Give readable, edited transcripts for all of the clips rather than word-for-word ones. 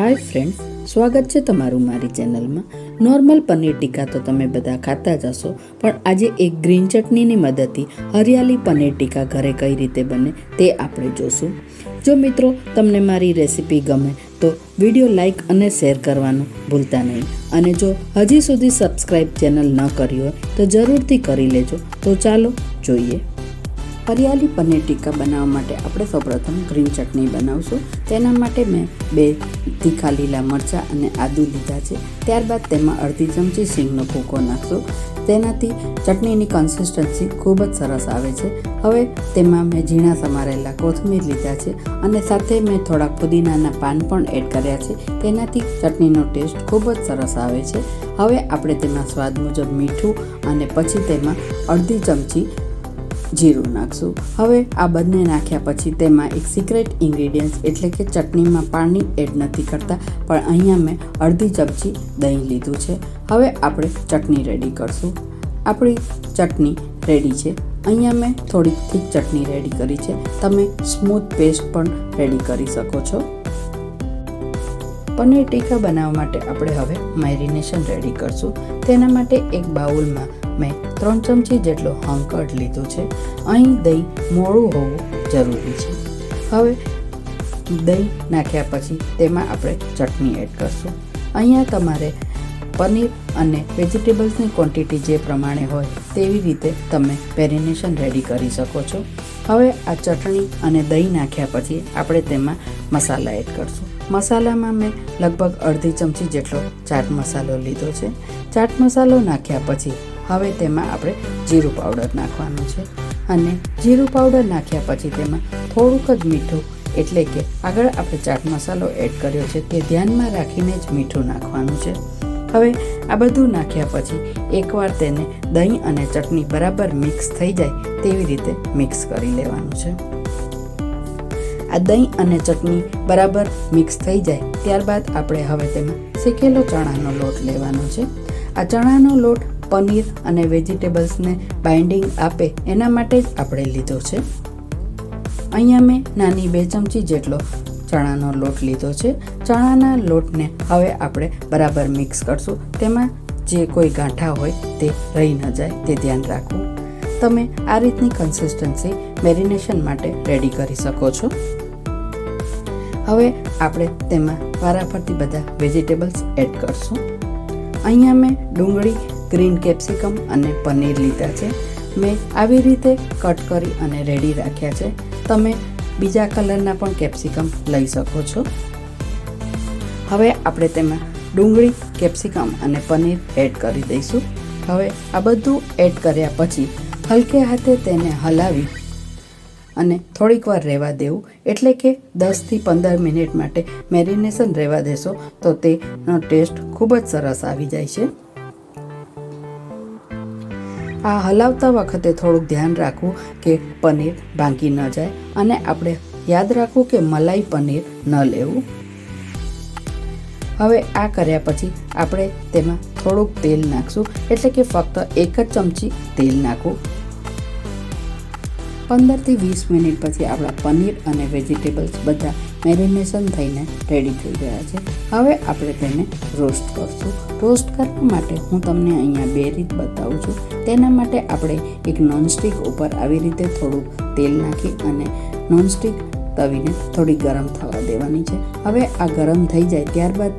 Hi friends, स्वागत है तमारू मारी चेनल में। नॉर्मल पनीर टिक्का तो तमे बधा खाता ज हशो, पण आजे एक ग्रीन चटनी नी मददथी हरियाली पनीर टिक्का घरे कई रीते बने ते आपणे जोशुं। जो मित्रों तमने मारी रेसिपी गमे तो विडियो लाइक अने शेर करवानुं भूलता नहीं, अने जो हजी सुधी सब्सक्राइब चेनल न करी होय तो जरूरथी करी लेजो। तो चालो जोईए। हरियाली पनीर टिक्का बनाववा माटे आपणे सौप्रथम ग्रीन चटनी बनावशुं। तेना माटे मैं 2 तीखा लीला मरचा अने आदू लीधा छे। त्यारबाद तेमां अर्धी चमची सींगनो भूको नाखशुं। तेनाथी चटनीनी कन्सिस्टन्सी खूब ज सरस आवे छे। हवे तेमां मैं झीणा समारेला कोथमीर लीधा छे अने साथे मैं थोड़ा पुदीनाना पान पण एड कर्या छे। तेनाथी चटनीनो टेस्ट खूब ज सरस आवे छे। हवे आपणे तेमां स्वाद मुजब मीठुं अने पछी तेमां अर्धी चमची जीरु नाखशुं। हवे आ बंने नाख्या पछी तेमां एक सीक्रेट इंग्रेडियंट्स एटले के चटनी में पाणी एड नहीं करता, पण अहींया मैं अर्धी चमची दही लीधुं छे। हवे आपणे चटनी रेडी करशुं। आपणी चटनी रेडी छे। अहींया मैं थोड़ी थीक चटनी रेडी करी छे। तमे स्मूथ पेस्ट पण रेडी करी शको छो। पनीर टिक्का बनाववा माटे आपणे हवे मेरिनेशन रेडी करशुं। तेना माटे एक बाउल में मैं 3 चमची जेटलो हंकर्ड लीधो छे। अहीं दही मोळुं होवुं जरूरी छे। हवे दही नाख्या पछी तेमां आपणे चटनी एड करशुं। अहींया तमारे पनीर अने वेजिटेबल्सनी क्वॉंटिटी जे प्रमाणे होय तेवी रीते तमे मेरिनेशन रेडी करी शको छो। हवे आ चटणी अने दही नाख्या पछी आपणे तेमां मसाला एड करशुं। मसालामां मैं लगभग अर्धी चमची जेटलो चाट मसालो लीधो छे। चाट मसालो नाख्या पछी हवे तेमां आपणे जीरु पाउडर नाखवानुं छे अने जीरु पाउडर नाख्या पछी तेमां थोड़ुंक ज मीठुं एटले के आगळ आपणे चाट मसालो एड कर्यो छे ते ध्यानमां राखीने ज मीठुं नाखवानुं छे। हवे आ बधुं नाख्या पछी एकवार तेने दही अने चटनी बराबर मिक्स थई जाय तेवी रीते मिक्स करी लेवानुं छे। आ दही अने चटनी बराबर मिक्स थई जाय त्यारबाद आपणे हवे तेमां શેકેલો चणानो लोट लेवानो छे। आ चणानो लोट पनीर अने वेजिटेबल्स ने बाइंडिंग आपे एना माटे ज आपणे लीधो छे। अहींया मैं नानी 2 चमची जेटलो चणानो लोट लीधो छे। चणाना लोटने हवे आपणे बराबर मिक्स करशुं। तेमां जे कोई गांठा होय ते रही न जाय ते ध्यान राखવું। तमे आ रीतनी कन्सिस्टन्सी मेरिनेशन माटे रेडी करी शको छो। हवे आपणे तेमां वाराफरती बधा वेजिटेबल्स एड करशुं। अहींया मैं डુંગળી, ग्रीन केप्सिकम अने पनीर लीधा छे। मैं आवी रीते कट करी अने रेडी राख्या छे। तमे बीजा कलरना पण केप्सिकम लई शको छो। हवे आपणे तेमां डુંગળી, केप्सिकम अने पनीर एड करी दईशुं। हवे आ बधुं एड कर्या पछी हलके हाथे तेने हलावी अने थोड़ीक वार रहेवा देवुं, एटले के 10 થી 15 मिनिट माटे मेरिनेशन रहेवा देशो तो तेनो टेस्ट खूब ज सरस आवी जाय छे। आ हलावता वखते थोड़ुंक ध्यान राखવું કે પનીર ભાંગી ન જાય અને આપણે યાદ રાખવું કે મલાઈ પનીર ન લેવું। હવે આ કર્યા પછી આપણે તેમાં થોડુંક તેલ નાખશું, એટલે કે ફક્ત 1 જ ચમચી તેલ નાખવું। 15 થી 20 મિનિટ પછી આપણા પનીર અને વેજીટેબલ્સ બધા મેરિનેશન થઈને રેડી થઈ ગયા છે। હવે આપણે તેને રોસ્ટ કરશું। રોસ્ટ કરવા માટે હું તમને અહીંયા 2 રીત બતાવું છું। તેના માટે આપણે એક નોનસ્ટિક ઉપર આવી રીતે થોડું તેલ નાખી અને નોનસ્ટિક તવીને થોડી ગરમ થવા દેવાની છે। હવે આ ગરમ થઈ જાય ત્યારબાદ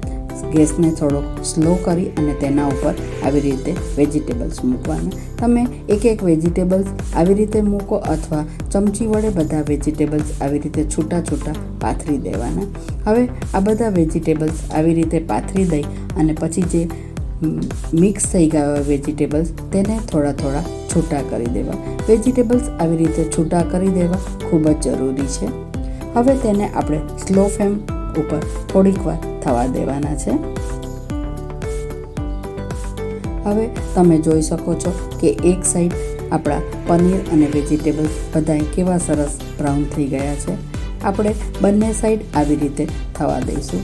ગેસને થોડો સ્લો કરી અને તેના ઉપર આવી રીતે વેજીટેબલ્સ મૂકવાના। તમે એક વેજીટેબલ્સ આવી રીતે મૂકો અથવા ચમચી વડે બધા વેજીટેબલ્સ આવી રીતે છૂટા છૂટા પાથરી દેવાના। હવે આ બધા વેજીટેબલ્સ આવી રીતે પાથરી દઈ અને પછી જે મિક્સ થઈ ગયા હોય વેજીટેબલ્સ તેને થોડા થોડા છૂટા કરી દેવા। વેજીટેબલ્સ આવી રીતે છૂટા કરી દેવા ખૂબ જ જરૂરી છે। હવે તેને આપણે સ્લો ફ્લેમ ઉપર થોડીક વાર થવા દેવાના છે। હવે તમે જોઈ શકો છો કે એક સાઈડ આપણા પનીર અને વેજીટેબલ્સ બધાય કેવા સરસ બ્રાઉન થઈ ગયા છે। આપણે બંને સાઈડ આવી રીતે થવા દઈશું।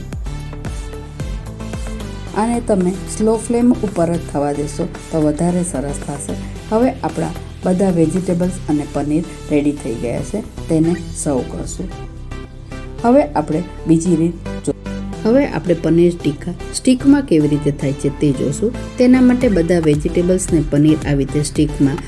આને તમે સ્લો ફ્લેમ ઉપર જ થવા દેશો તો વધારે સરસ થશે। હવે આપણા બધા વેજીટેબલ્સ અને પનીર રેડી થઈ ગયા છે, તેને સર્વ કરશું। હવે આપણે બીજી રીત હવે આપણે પનીર ટિક્કા સ્ટીકમાં કેવી રીતે થાય છે તે જોશું. તેના માટે બધા વેજીટેબલ્સને પનીર આવી રીતે સ્ટીકમાં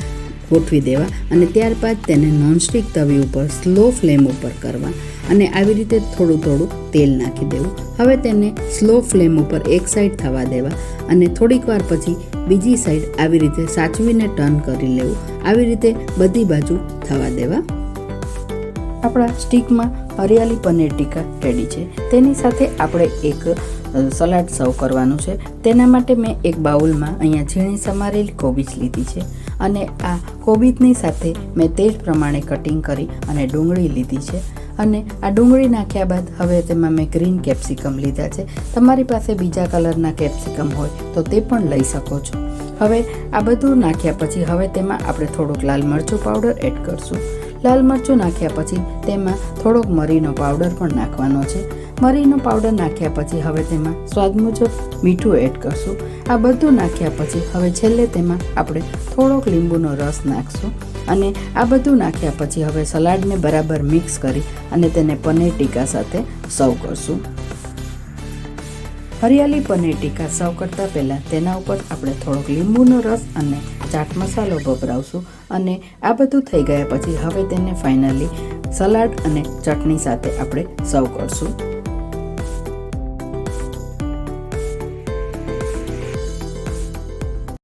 ગોઠવી દેવા અને ત્યારબાદ તેને નોનસ્ટિક તવી ઉપર સ્લો ફ્લેમ ઉપર કરવા અને આવી રીતે થોડું થોડું તેલ નાખી દેવું. હવે તેને સ્લો ફ્લેમ ઉપર એક સાઈડ થવા દેવા અને થોડીક વાર પછી બીજી સાઈડ આવી રીતે સાચવીને ટર્ન કરી લેવું. આવી રીતે બધી બાજુ થવા દેવા. આપણા સ્ટીકમાં હરિયાળી પનીર ટિક્કા રેડી છે. તેની સાથે આપણે એક સલાડ સર્વ કરવાનું છે. તેના માટે મેં એક બાઉલમાં અહીંયા ઝીણી સમારેલી કોબીજ લીધી છે અને આ કોબીજની સાથે મેં તે જ પ્રમાણે કટિંગ કરી અને ડુંગળી લીધી છે અને આ ડુંગળી નાખ્યા બાદ હવે તેમાં મેં ગ્રીન કેપ્સિકમ લીધા છે. તમારી પાસે બીજા કલરના કેપ્સિકમ હોય તો તે પણ લઈ શકો છો. હવે આ બધું નાખ્યા પછી હવે તેમાં આપણે થોડુંક લાલ મરચું પાવડર એડ કરશું. લાલ મરચું નાખ્યા પછી તેમાં થોડોક મરીનો પાવડર પણ નાખવાનો છે. મરીનો પાવડર નાખ્યા પછી હવે તેમાં સ્વાદ મુજબ મીઠું એડ કરશું. આ બધું નાખ્યા પછી હવે છેલ્લે તેમાં આપણે થોડોક લીંબુનો રસ નાખશું અને આ બધું નાખ્યા પછી હવે સલાડને બરાબર મિક્સ કરી અને તેને પનીર ટિક્કા સાથે સર્વ કરશું. હરિયાળી પનીર ટિક્કા સર્વ કરતાં પહેલાં તેના ઉપર આપણે થોડોક લીંબુનો રસ અને ચાટ મસાલો ભભરાવશું અને આ બધું થઈ ગયા પછી હવે તેને ફાઇનલી સલાડ અને ચટણી સાથે આપણે સર્વ કરશું.